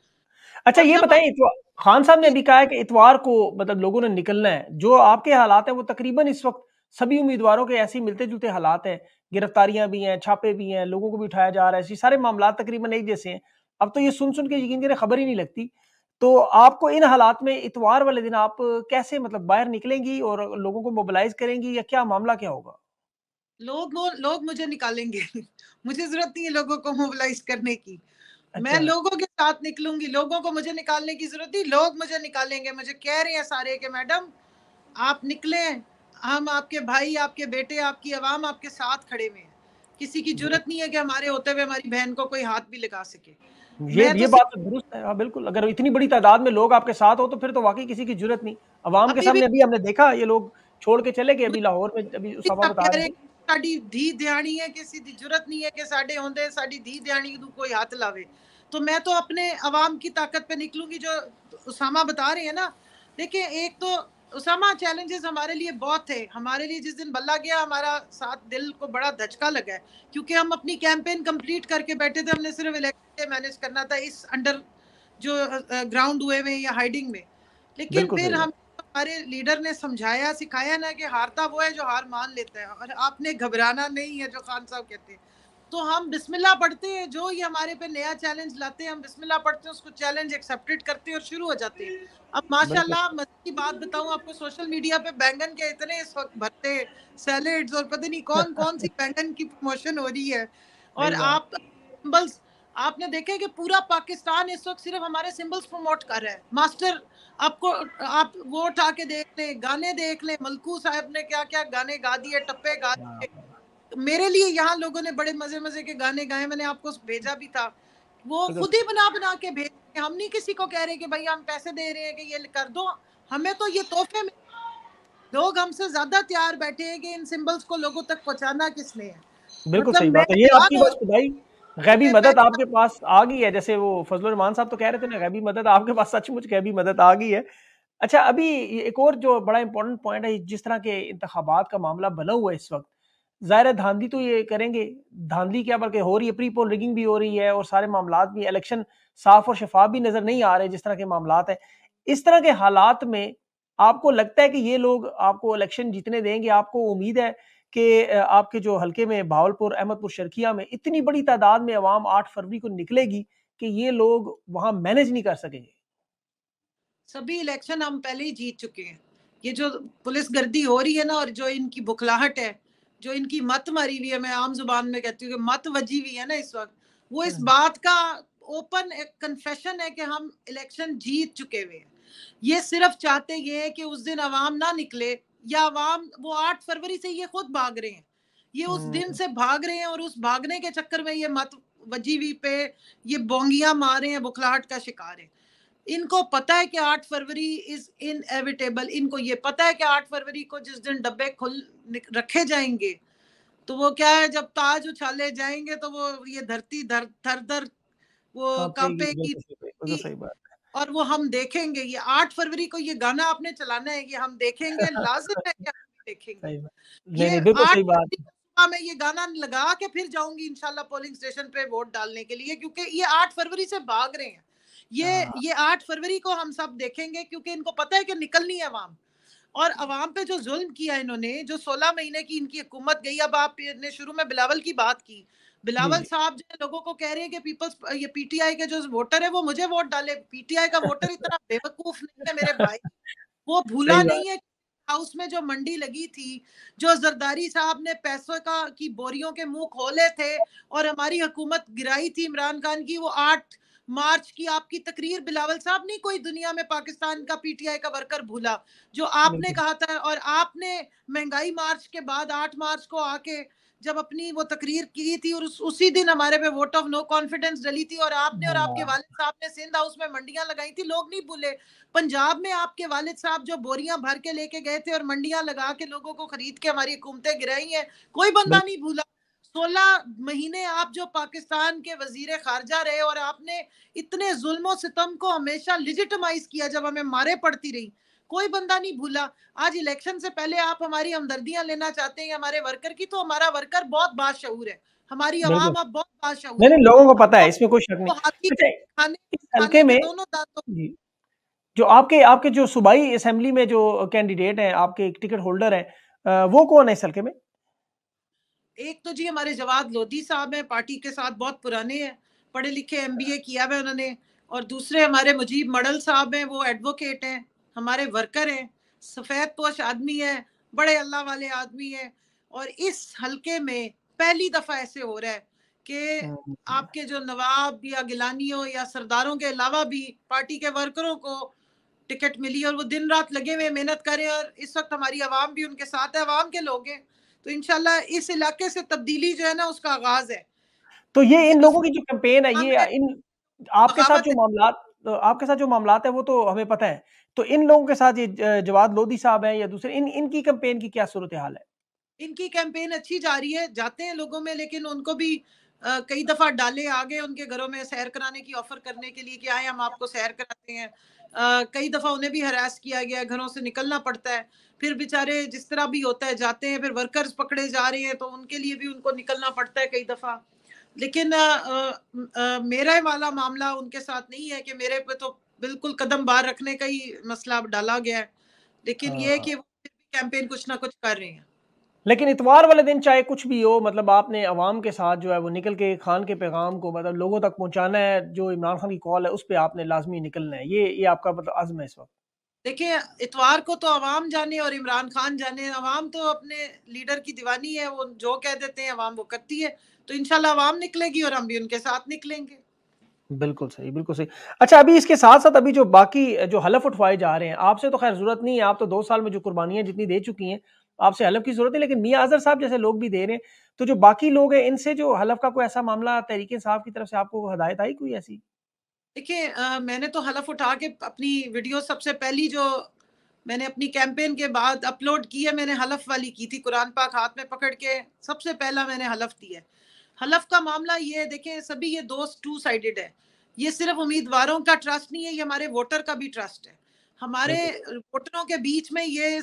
अच्छा और ये जब बताइए, खान साहब ने अभी कहा है कि इतवार को मतलब लोगों ने निकलना है। जो आपके हालात हैं वो तकरीबन इस वक्त सभी उम्मीदवारों के ऐसे ही मिलते जुलते हालात हैं, गिरफ्तारियां भी हैं, छापे भी हैं, लोगों को भी उठाया जा रहा है, सारे मामला तकरीबन एक जैसे हैं। अब तो ये सुन सुन के यकीन करें खबर ही नहीं लगती। तो आपको इन हालात में इतवार वाले दिन आप कैसे मतलब बाहर निकलेंगी और लोगों को मोबिलाइज करेंगी, या क्या मामला क्या होगा? लोग मुझे निकालेंगे मुझे जरूरत नहीं है लोगों को मोबिलाइज करने की। मैं अच्छा। लोगों के साथ निकलूंगी, लोगों को मुझे निकालने की जरूरत नहीं, लोग मुझे निकालेंगे। मुझे कह रहे हैं सारे कि मैडम आप निकले, हम आपके भाई, आपके बेटे, आपकी आवाम आपके साथ खड़े हुए हैं। किसी की जरूरत नहीं है कि हमारे होते हुए हमारी बहन को कोई हाथ भी लगा सके। ये बात तो दुरुस्त है। हाँ बिल्कुल, अगर इतनी बड़ी तादाद में लोग आपके साथ हो तो फिर तो वाकई किसी की जरूरत नहीं। अवाम के सामने अभी हमने देखा ये लोग छोड़ के चले गए, अभी लाहौर में अभी उसामा बता रहे थे साड़ी धी ध्यानी है, किसी की जरूरत नहीं है कि साडे होंदे साड़ी धी ध्यानी कोई हाथ लावे। तो मैं तो अपने अवाम की ताकत पे निकलूंगी, जो उसामा बता रहे हैं ना। देखिए, एक तो उसामा चैलेंजेस हमारे लिए बहुत थे। हमारे लिए जिस दिन बल्ला गया, हमारा साथ दिल को बड़ा धचका लगा है, क्योंकि हम अपनी कैंपेन कंप्लीट करके बैठे थे। हमने सिर्फ इलेक्शन मैनेज करना था इस अंडर जो ग्राउंड हुए में या हाइडिंग में। लेकिन फिर हम हमारे लीडर ने समझाया सिखाया ना कि हारता वो है जो हार मान लेता है, और आपने घबराना नहीं है, जो खान साहब कहते हैं। तो हम बिस्मिल्लाह पढ़ते हैं, जो ये हमारे पे नया चैलेंज लाते हैं हम बिस्मिल्लाह पढ़ते हैं, उसको चैलेंज एक्सेप्टेड करते हैं और शुरू हो जाते हैं। अब माशाल्लाह मजे की बात बताऊं आपको, सोशल मीडिया पे बैंगन के इतने इस वक्त भरते सैलेड्स और पता नहीं कौन कौन सी बैंगन की प्रमोशन हो रही है। और आप सिंबल्स आपने देखे कि पूरा पाकिस्तान इस वक्त सिर्फ हमारे सिंबल्स प्रमोट कर रहा है। मास्टर आपको आप वो उठा के देख लें, गाने देख लें, मलकू साहब ने क्या क्या गाने गा दिए, टप्पे गा दिए। मेरे लिए यहाँ लोगों ने बड़े मजे मजे के गाने गाए, मैंने आपको भेजा भी था। वो खुद ही बना बना के भेज, हम नहीं किसी को कह रहे कि भाई हम पैसे दे रहे हैं कि ये कर दो, हमें तो ये तोहफे में। लोग हमसे ज्यादा तैयार बैठे हैं कि इन सिंबल्स को लोगों तक पहुंचाना किसने है। बिल्कुल सही बात है। ये आपकी बात खुदाई गैबी मदद आपके पास आ गई है, जैसे वो फजलुर रहमान साहब तो कह रहे थे ना, गैबी मदद आपके पास सचमुच गैबी मदद आ गई है। अच्छा, अभी एक और जो बड़ा इंपॉर्टेंट पॉइंट है, जिस तरह के इंतखाबात का मामला बना हुआ है इस वक्त, ज़ाहिर है धांधली तो ये करेंगे, धांधली क्या बल्कि हो रही है, प्री पोल रिगिंग भी हो रही है और सारे मामलात भी, इलेक्शन साफ और शफाफ भी नजर नहीं आ रहे जिस तरह के मामलात हैं। इस तरह के हालात में आपको लगता है कि ये लोग आपको इलेक्शन जीतने देंगे? आपको उम्मीद है कि आपके जो हल्के में भावलपुर, अहमदपुर, शर्किया में इतनी बड़ी तादाद में अवाम 8 फरवरी को निकलेगी कि ये लोग वहां मैनेज नहीं कर सकेंगे? सभी इलेक्शन हम पहले ही जीत चुके हैं। ये जो पुलिस गर्दी हो रही है ना, और जो इनकी बुखलाहट है, जो इनकी मत मारी हुई है, मैं आम जुबान में कहती हूँ कि मत वजी हुई है ना इस वक्त, वो इस बात का ओपन एक कन्फेशन है कि हम इलेक्शन जीत चुके हुए हैं। ये सिर्फ चाहते ये है कि उस दिन अवाम ना निकले, या अवाम वो 8 फरवरी से ये खुद भाग रहे हैं, ये उस दिन से भाग रहे हैं, और उस भागने के चक्कर में ये मत वजी हुई पे ये बोंगियां मार रहे हैं, बुखलाहट का शिकार है। इनको पता है कि 8 फरवरी इज इनएविटेबल। इनको ये पता है कि 8 फरवरी को जिस दिन डब्बे खुल रखे जाएंगे, तो वो क्या है, जब ताज उछाले जाएंगे तो वो ये धरती थर थर वो कांपेगी। सही बात है। और वो हम देखेंगे, ये 8 फरवरी को ये गाना आपने चलाना है, ये हम देखेंगे, लाजिम है कि हम देखेंगे। नहीं, ये बिल्कुल 8 सही बात है। फरवरी में ये गाना लगा के फिर जाऊंगी इंशाल्लाह पोलिंग स्टेशन पे वोट डालने के लिए, क्योंकि ये 8 फरवरी से भाग रहे हैं। ये 8 फरवरी को हम सब देखेंगे, क्योंकि इनको पता है कि निकलनी है अवाम। और अवाम पे जो जुल्म किया इन्होंने, जो 16 महीने की इनकी हुकूमत गई। अब आपने शुरू में बिलावल की बात की, बिलावल साहब जो लोगों को कह रहे हैं कि पीपल्स ये पीटीआई के जो वोटर है वो मुझे वोट डाले। पीटीआई का वोटर इतना बेवकूफ नहीं है मेरे भाई, वो भूला नहीं है हाउस में जो मंडी लगी थी, जो जरदारी साहब ने पैसों का की बोरियों के मुंह खोले थे और हमारी हुकूमत गिराई थी इमरान खान की। वो 8 मार्च की आपकी तकरीर, बिलावल साहब नहीं कोई दुनिया में पाकिस्तान का पीटीआई का वर्कर भूला, जो आपने कहा था। और आपने महंगाई मार्च के बाद 8 मार्च को आके जब अपनी वो तकरीर की थी, और उसी दिन हमारे पे वोट ऑफ नो कॉन्फिडेंस डली थी, और आपने और आपके वालिद साहब ने सिंध हाउस में मंडियां लगाई थी। लोग नहीं भूले। पंजाब में आपके वालिद साहब जो बोरियां भर के लेके गए थे और मंडियां लगा के लोगों को खरीद के हमारी हुकूमतें गिराई हैं, कोई बंदा नहीं भूला। 16 महीने आप जो पाकिस्तान के वजीर खारजा रहे, और आपने इतने जुल्म सितम को हमेशा लिजिटमाइज किया जब हमें मारे पड़ती रही, कोई बंदा नहीं भूला। आज इलेक्शन से पहले आप हमारी हमदर्दियां लेना चाहते हैं हमारे वर्कर की, तो हमारा वर्कर बहुत बाशऊर है, हमारी आवाम अब बहुत बाशऊर है। नहीं, लोगों को पता है, इसमें कोई शक नहीं। अच्छा, इस हल्के में दोनों जी, जो आपके जो सूबाई असेंबली में जो कैंडिडेट हैं, आपके टिकट होल्डर हैं, वो कौन है इस हल्के में? एक तो जी हमारे जवाद लोधी साहब हैं, पार्टी के साथ बहुत पुराने हैं, पढ़े लिखे, एमबीए किया हुआ उन्होंने। और दूसरे हमारे मुजीब मडल साहब हैं, वो एडवोकेट हैं, हमारे वर्कर हैं, सफेद पोश आदमी है, बड़े अल्लाह वाले आदमी है। और इस हल्के में पहली दफा ऐसे हो रहा है कि आपके जो नवाब या गिलानियों या सरदारों के अलावा भी पार्टी के वर्करों को टिकट मिली, और वो दिन रात लगे हुए मेहनत करें। और इस वक्त हमारी आवाम भी उनके साथ है, आवाम के लोग हैं, तो इंशाल्लाह इस इलाके से तब्दीली जो है ना उसका आगाज है। तो ये ये इन जो लोगों की जो कैंपेन है, ये इन आपके साथ बगावत जो है, मामलात आपके साथ जो मामलात है वो तो हमें पता है। तो इन लोगों के साथ ये जवाद लोधी साहब हैं या दूसरे इनकी कैंपेन की क्या सूरत-ए-हाल है? इनकी कैंपेन अच्छी जा रही है, जाते हैं लोगों में, लेकिन उनको भी कई दफा डाले आ गए उनके घरों में सैर कराने की ऑफर करने के लिए कि आए हम आपको सैर कराते हैं। कई दफा उन्हें भी हरास किया गया है, घरों से निकलना पड़ता है। फिर बेचारे जिस तरह भी होता है जाते हैं, फिर वर्कर्स पकड़े जा रहे हैं तो उनके लिए भी उनको निकलना पड़ता है कई दफा। लेकिन मेरा वाला मामला उनके साथ नहीं है कि मेरे पे तो बिल्कुल कदम बाहर रखने का ही मसला डाला गया है। लेकिन ये है हाँ। कि वो फिर भी कैंपेन कुछ ना कुछ कर रहे हैं। लेकिन इतवार वाले दिन चाहे कुछ भी हो, मतलब आपने अवाम के साथ जो है वो निकल के खान के पैगाम को मतलब लोगों तक पहुंचाना है। जो इमरान खान की कॉल है उस पे आपने लाजमी निकलना है। ये आपका मतलब अज़्म है इस वक्त। देखिए, इतवार को तो अवाम जाने और इमरान खान जाने, अवाम तो अपने लीडर की दीवानी है, वो जो कह देते हैं अवाम वो करती है। तो इंशाल्लाह अवाम निकलेगी और हम भी उनके साथ निकलेंगे। बिल्कुल सही, बिल्कुल सही। अच्छा, अभी इसके साथ-साथ अभी जो बाकी जो हलफ उठवाए जा रहे हैं, आपसे तो खैर ज़रूरत नहीं है, आप तो 2 साल में जो कुर्बानियाँ जितनी दे चुकी हैं, आपसे हलफ की ज़रूरत नहीं, लेकिन मियां अज़हर साहब जैसे लोग भी दे रहे हैं, तो जो बाकी लोग हैं, इनसे जो हलफ का कोई ऐसा मामला तहरीक-ए-इंसाफ की तरफ से आपको हदायत आई कोई ऐसी? देखिए, मैंने तो हलफ उठा के अपनी वीडियो सबसे पहली जो मैंने अपनी कैंपेन के बाद अपलोड की है, मैंने हलफ वाली की थी, कुरान पाक हाथ में पकड़ के सबसे पहला मैंने हलफ दिया है। हलफ का मामला ये है, देखिए सभी ये दोस्त टू साइडेड है। ये सिर्फ उम्मीदवारों का ट्रस्ट नहीं है, ये हमारे वोटर का भी ट्रस्ट है। हमारे बिल्कुल। वोटरों के बीच में ये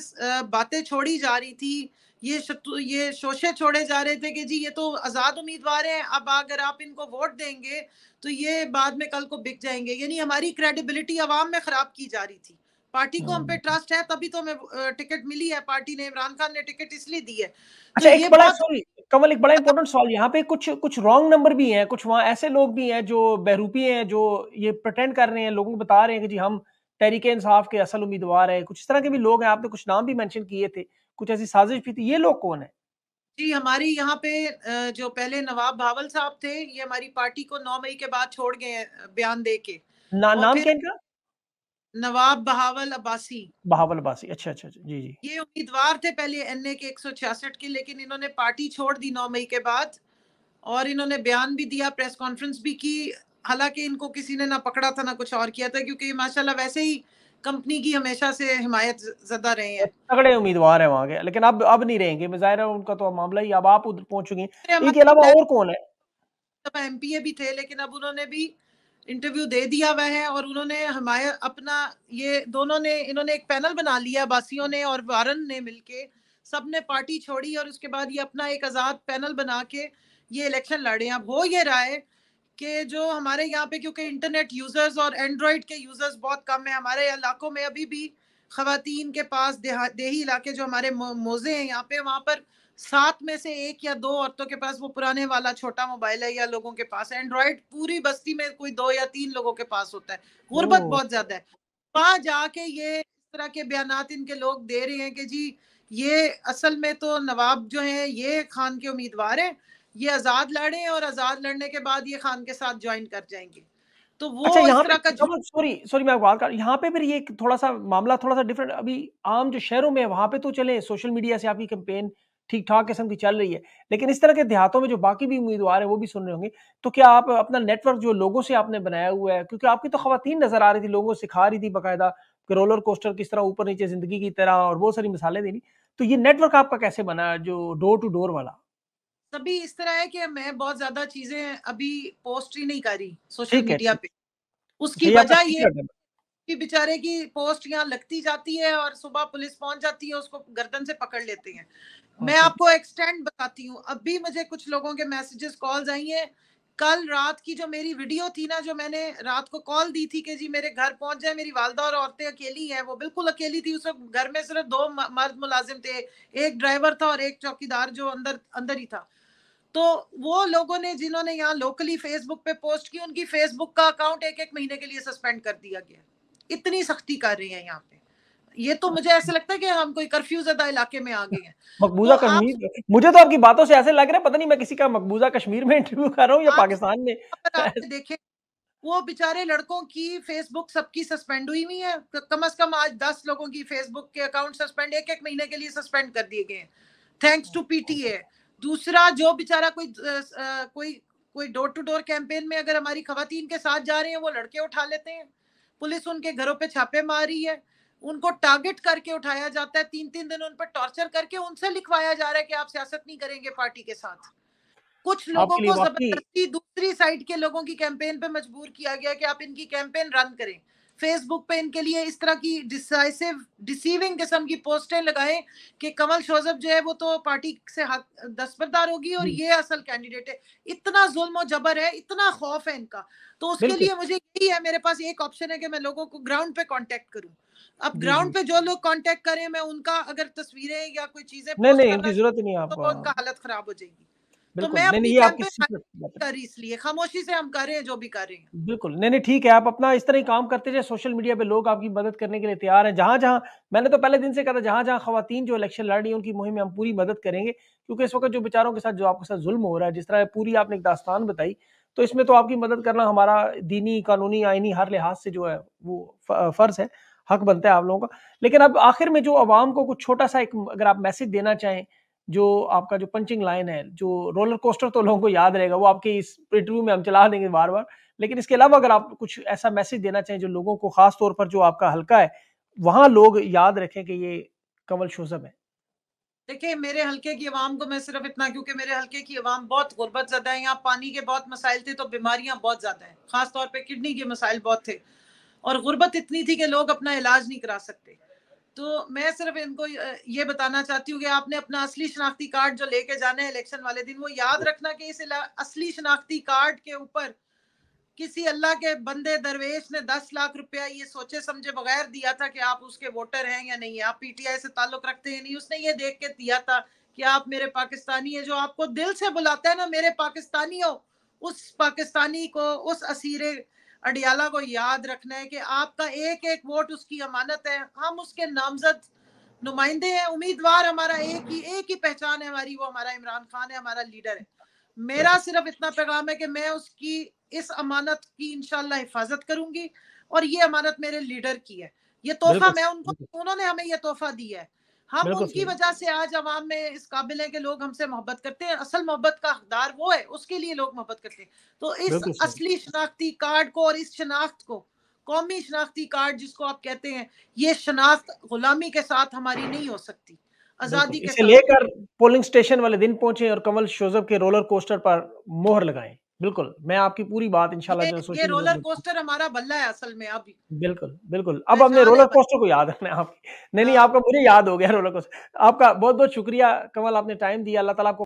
बातें छोड़ी जा रही थी, ये शोशे छोड़े जा रहे थे कि जी ये तो आज़ाद उम्मीदवार हैं, अब अगर आप इनको वोट देंगे तो ये बाद में कल को बिक जाएंगे। यानी हमारी क्रेडिबिलिटी अवाम में खराब की जा रही थी। पार्टी को हम पे ट्रस्ट है, तभी तो हमें टिकट मिली है। पार्टी ने, इमरान खान ने टिकट इसलिए दी है। तो अच्छा, एक ये बड़ा बहुत सॉरी कमल, एक बड़ा इंपॉर्टेंट सवाल, यहाँ पे कुछ कुछ रॉन्ग नंबर भी हैं, कुछ वहाँ ऐसे लोग भी हैं जो बहरूपी हैं, जो ये प्रिटेंड कर रहे हैं, लोगों को बता रहे हैं कि जी हम तहरीके इंसाफ के असल उम्मीदवार हैं। कुछ इस तरह के भी लोग हैं, आपने कुछ नाम भी मेंशन किए थे, कुछ ऐसी साजिश भी थी। ये लोग कौन है? जी, हमारी यहाँ पे जो पहले नवाब भावल साहब थे, ये हमारी पार्टी को 9 मई के बाद छोड़ गए हैं बयान दे के। और नाम फिर क्या इनका? नवाब बहावल अब्बासी, बहावल अब्बासी। अच्छा, अच्छा, अच्छा। जी, जी। ये उम्मीदवार थे पहले एनए के 166 के, लेकिन इन्होंने पार्टी छोड़ दी 9 मई के बाद। और इन्होंने बयान भी दिया, प्रेस कॉन्फ्रेंस भी की। हालांकि इनको किसी ने ना पकड़ा था ना कुछ और किया था, क्योंकि माशाल्लाह वैसे ही कंपनी की हमेशा से हिमायत ज़्यादा रहे हैं। तगड़े उम्मीदवार हैं वहाँ के, लेकिन अब नहीं रहेंगे। ज़ाहिर है उनका तो मामला ही, अब आप उधर पहुंच चुकी हैं। फिर इनके हमारे अलावा पहले और कौन है? एमपीए भी थे, लेकिन अब उन्होंने भी इंटरव्यू दे दिया हुआ है। और उन्होंने हमारे अपना, ये दोनों ने, इन्होंने एक पैनल बना लिया, बासियों ने और वारन ने मिलके, सब ने पार्टी छोड़ी और उसके बाद ये अपना एक आजाद पैनल बना के ये इलेक्शन लड़े हैं। अब हो ये रहा है कि जो हमारे यहाँ पे, क्योंकि इंटरनेट यूजर्स और एंड्रॉइड के यूजर्स बहुत कम है हमारे इलाकों में, अभी भी खवातीन के पास देही इलाके जो हमारे मोजे हैं यहाँ पे, वहां पर 7 में से 1 या 2 औरतों के पास वो पुराने वाला छोटा मोबाइल है, या लोगों के पास एंड्रॉइड पूरी बस्ती में कोई 2 या 3 लोगों के पास होता है। गुर्बत ओह! बहुत ज्यादा है। वहां जाके ये इस तरह के बयानात इनके लोग दे रहे हैं कि जी ये असल में तो नवाब जो है ये खान के उम्मीदवार हैं, ये आजाद लड़े और आजाद लड़ने के बाद ये खान के साथ ज्वाइन कर जाएंगे। तो अच्छा, वो इस यहाँ पे तरह का झूठ। कमल, सॉरी सॉरी मैं आपको बात कर, यहाँ पे फिर ये थोड़ा-सा मामला थोड़ा-सा डिफरेंट, अभी आम जो शहरों में है, वहाँ पे तो चले सोशल मीडिया से आपकी कैंपेन ठीक-ठाक किस्म की चल रही है। लेकिन इस तरह के देहातों में जो बाकी भी उम्मीदवार हैं, वो भी सुन रहे होंगे। तो क्या आप अपना नेटवर्क जो लोगों से आपने बनाया हुआ है, क्योंकि आपकी तो खवातीन नज़र आ रही थी, लोगों को सिखा रही थी बाकायदा कि रोलर कोस्टर किस तरह ऊपर-नीचे ज़िंदगी की तरह, और बहुत सारी मिसालें दे रही। तो ये नेटवर्क आपका कैसे बना जो डोर टू डोर वाला? सभी इस तरह है कि मैं बहुत ज्यादा चीजें अभी पोस्ट ही नहीं कर रही सोशल ठीक है, मीडिया ठीक। पे। उसकी अच्छा, ये आपका वजह ये सीक्रेट है। कि बेचारे की पोस्ट यहाँ लगती जाती है और सुबह पुलिस पहुंच जाती है, उसको गर्दन से पकड़ लेते हैं। हाँ, मैं ठीक है। आपको एक्सटेंड बताती हूँ, अब भी मुझे कुछ लोगों के मैसेजेस कॉल्स आई हैं। कल रात की जो मेरी वीडियो थी ना, जो मैंने रात को कॉल दी थी कि जी मेरे घर पहुंच जाए, मेरी वालदा और औरतें अकेली हैं, वो बिल्कुल अकेली थी। उस वक्त घर में सिर्फ 2 मर्द मुलाजिम थे, एक ड्राइवर था और एक चौकीदार जो अंदर अंदर ही था। तो वो लोगों ने, जिन्होंने यहाँ लोकली फेसबुक पे पोस्ट की, उनकी फेसबुक का अकाउंट 1-1 महीने के लिए सस्पेंड कर दिया गया। इतनी सख्ती कर रही है यहाँ पे। ये तो मुझे ऐसा लगता है कि हम कोई कर्फ्यू ज़्यादा इलाके में आ गए हैं। तो मकबूजा आप कश्मीर, मुझे तो आपकी बातों से ऐसे लग रहा है पता नहीं मैं किसी का मकबूजा कश्मीर में इंटरव्यू कर रहा हूँ या आप पाकिस्तान में। अगर आपने देखे, वो बेचारे लड़कों की फेसबुक सबकी सस्पेंड हुई हुई है। कम से कम आज 10 लोगों की फेसबुक के अकाउंट सस्पेंड, 1-1 महीने के लिए सस्पेंड कर दिए गए हैं। Thanks to PTA. दूसरा, जो बेचारा कोई डोर टू डोर कैंपेन में अगर हमारी खवातीन के साथ जा रहे हैं, वो लड़के उठा लेते हैं, पुलिस उनके घरों पे छापे मार रही है, उनको टारगेट करके उठाया जाता है, 3-3 दिन उन पर टॉर्चर करके उनसे लिखवाया जा रहा है कि आप सियासत नहीं करेंगे पार्टी के साथ। कुछ लोगों को जबरदस्ती दूसरी साइड के लोगों की कैंपेन पे मजबूर किया गया कि आप इनकी कैंपेन रन करें, फेसबुक पे इनके लिए इस तरह की डिसीविंग किस्म की पोस्टें लगाएं कि कमल शोजब जो है वो तो पार्टी से दस्तबरदार होगी और ये असल कैंडिडेट है। इतना जुल्म और जबर है, इतना खौफ है इनका। तो उसके लिए मुझे यही है, मेरे पास एक ऑप्शन है कि मैं लोगों को ग्राउंड पे कांटेक्ट करूं। अब ग्राउंड पे जो लोग कांटेक्ट करें, मैं उनका अगर तस्वीरें या कोई चीजें पोस्ट करना जरूरत नहीं है, तो उनका हालत खराब हो जाएगी। तो बिल्कुल, मैं अपनी नहीं, कैंपेन कर इसलिए खामोशी से हम कर रहे हैं जो भी कर रहे हैं। बिल्कुल, नहीं ठीक है, आप अपना इस तरह ही काम करते जाए। सोशल मीडिया पे लोग आपकी मदद करने के लिए तैयार हैं। जहां-जहां, मैंने तो पहले दिन से कहा था, जहां-जहां खवातीन जो इलेक्शन लड़ रही हैं उनकी मुहिम में हम पूरी मदद करेंगे, क्योंकि इस वक्त जो बेचारों के साथ जो आपके साथ जुल्म हो रहा है, जिस तरह पूरी आपने एक दास्तान बताई, तो इसमें तो आपकी मदद करना हमारा दीनी, कानूनी, आईनी हर लिहाज से जो है वो फर्ज है, हक बनता है आप लोगों का। लेकिन अब आखिर में जो अवाम को कुछ छोटा सा एक अगर आप मैसेज देना चाहें, जो आपका जो पंचिंग लाइन है, जो रोलर कोस्टर तो लोगों को याद रहेगा, वो आपके इस इंटरव्यू में हम चला देंगे बार-बार। लेकिन इसके अलावा अगर आप कुछ ऐसा मैसेज देना चाहें जो लोगों को, खास तौर पर जो आपका हल्का है, वहां लोग याद रखें कि ये कमल शोजब है। देखिए, मेरे हल्के की आवाम को मैं सिर्फ इतना, क्योंकि मेरे हल्के की आवाम बहुत गुर्बत ज़्यादा है, यहाँ पानी के बहुत मसाइल थे तो बीमारियां बहुत ज्यादा हैं, खास तौर पे किडनी के मसाइल बहुत थे और गुर्बत इतनी थी कि लोग अपना इलाज नहीं करा सकते। तो मैं सिर्फ इनको ये बताना चाहती हूँ कि आपने अपना असली शनाख्ती कार्ड जो लेके जाना है इलेक्शन वाले दिन, वो याद रखना कि इस असली शनाख्ती कार्ड के ऊपर किसी अल्लाह के बंदे दरवेश ने 10 लाख रुपया ये सोचे समझे बगैर दिया था कि आप उसके वोटर हैं या नहीं, आप पीटीआई से ताल्लुक रखते हैं नहीं। उसने ये देख के दिया था कि आप मेरे पाकिस्तानी है, जो आपको दिल से बुलाता है ना, मेरे पाकिस्तानी हो, उस पाकिस्तानी को, उस असीरे अडियाला को याद रखना है कि आपका एक एक वोट उसकी अमानत है। हम उसके नामजद नुमाइंदे हैं, उम्मीदवार हमारा एक ही पहचान है हमारी, वो हमारा इमरान खान है, हमारा लीडर है। मेरा सिर्फ इतना पैगाम है कि मैं उसकी इस अमानत की इंशाल्लाह हिफाजत करूंगी और ये अमानत मेरे लीडर की है। ये तोहफा मैं उनको, उन्होंने हमें ये तोहफा दिया है, हम उनकी वजह से आज अवाम में इस काबिल है कि लोग हमसे मोहब्बत करते हैं। असल मोहब्बत का हकदार वो है, उसके लिए लोग मोहब्बत करते हैं। तो इस असली शनाख्ती कार्ड को और इस शनाख्त को, कौमी शनाख्ती कार्ड जिसको आप कहते हैं, ये शनाख्त गुलामी के साथ हमारी नहीं हो सकती, आजादी के साथ। लेकर पोलिंग स्टेशन वाले दिन पहुंचे और कमल शोजब के रोलर कोस्टर पर मोहर लगाएं। बिल्कुल, मैं आपकी पूरी बात इंशाल्लाह ये रोलर कोस्टर हमारा बल्ला है असल में अभी। बिल्कुल अब हमने रोलर कोस्टर को याद रखना है आपकी। नहीं आपका मुझे याद हो गया रोलर कोस्टर। आपका बहुत बहुत शुक्रिया कमल, आपने टाइम दिया। अल्लाह ताला आपको